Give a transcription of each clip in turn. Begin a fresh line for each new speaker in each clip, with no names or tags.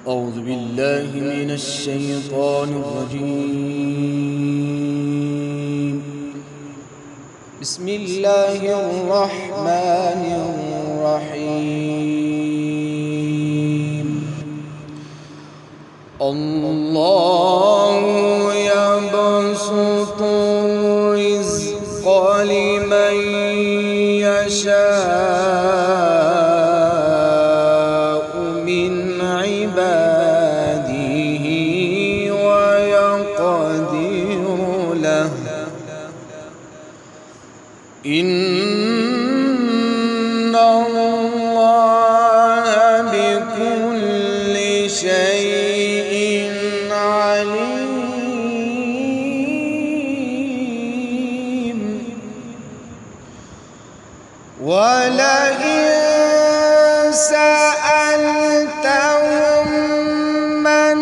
أعوذ بالله من الشيطان الرجيم. بسم الله الرحمن الرحيم. الله يبسط الرزق لمن يشاء من عباده ويقدر له إن الله بكل شيء عليم. ولئن سألتهم من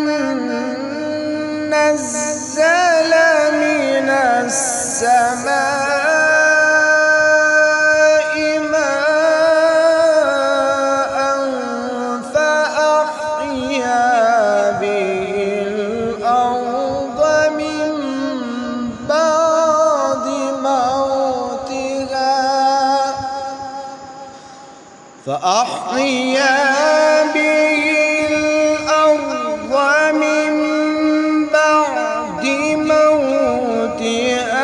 نزل من السماء ماء فأحيا به الأرض من بعد موتها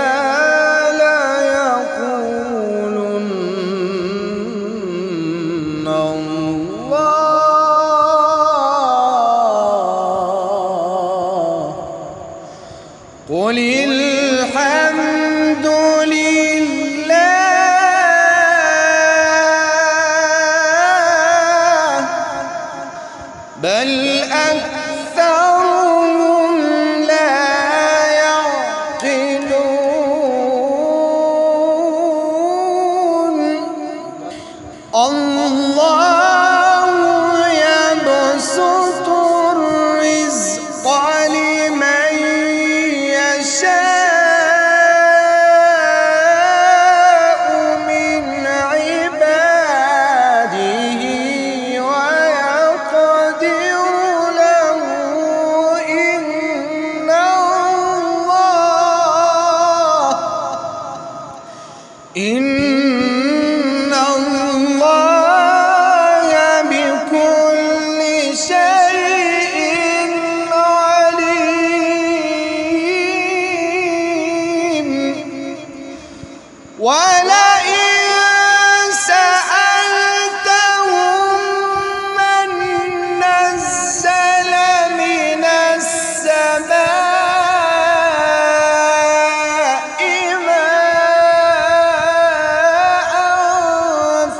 ليقولن الله. قل الحمد لله بل أكثرهم لا يعقلون. الله يبسط الرزق لمن يشاء من عباده ويقدر له إن الله بكل شيء عليم. ولئن سألتهم من نزل من السماء ماء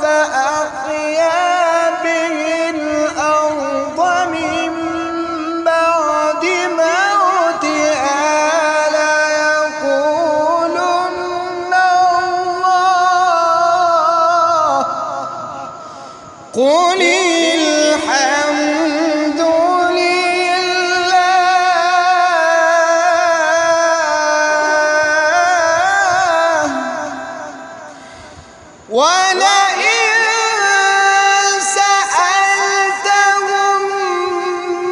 فأحيا به الأرض من بعد موتها ليقولن الله. قل الحمد لله. ولئن سألتهم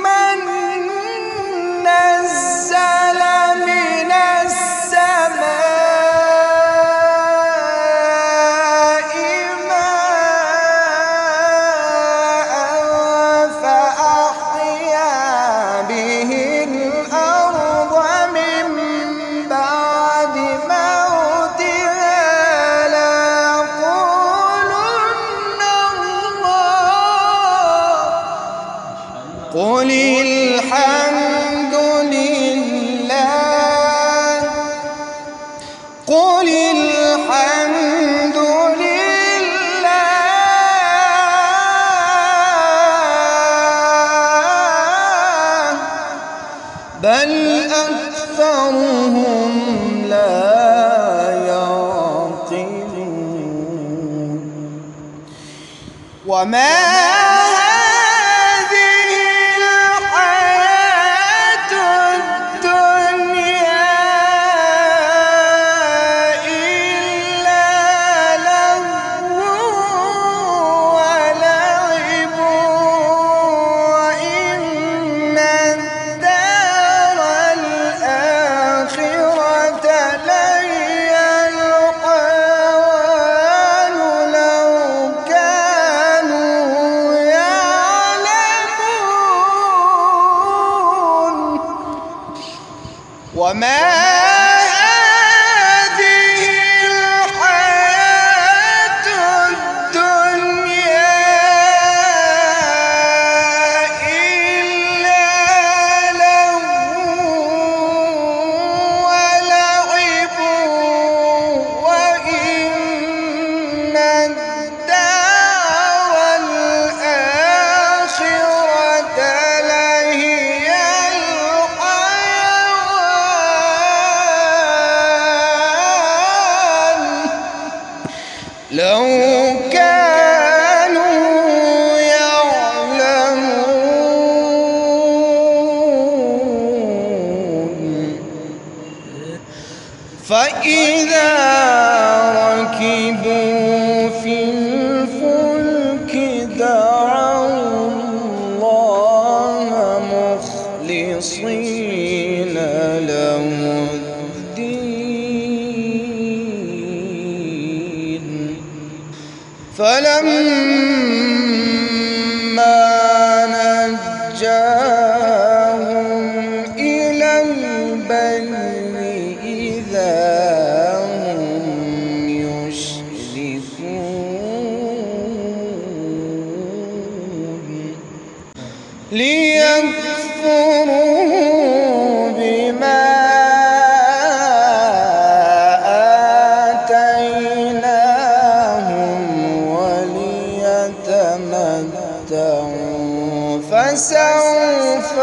من نزل من السماء ماء فأحيا به الأرض من بعد موتها ليقولن الله. قل الحمد لله. قل الحمد لله بل أكثرهم لا يعقلون. وما هذه الحياة الدنيا إلا لهو ولعب وإن وما هذه الحياة الدنيا إلا لهو ولعب وإن الدار الآخرة لهي الحيوان لو كانوا يعلمون. فإذا ركبوا في الفلك دعوا الله مخلصين له الدين فلما نجاهم إلى البر إذا هم يشركون ليكفروا بما آتيناهم وليتمتعوا فسوف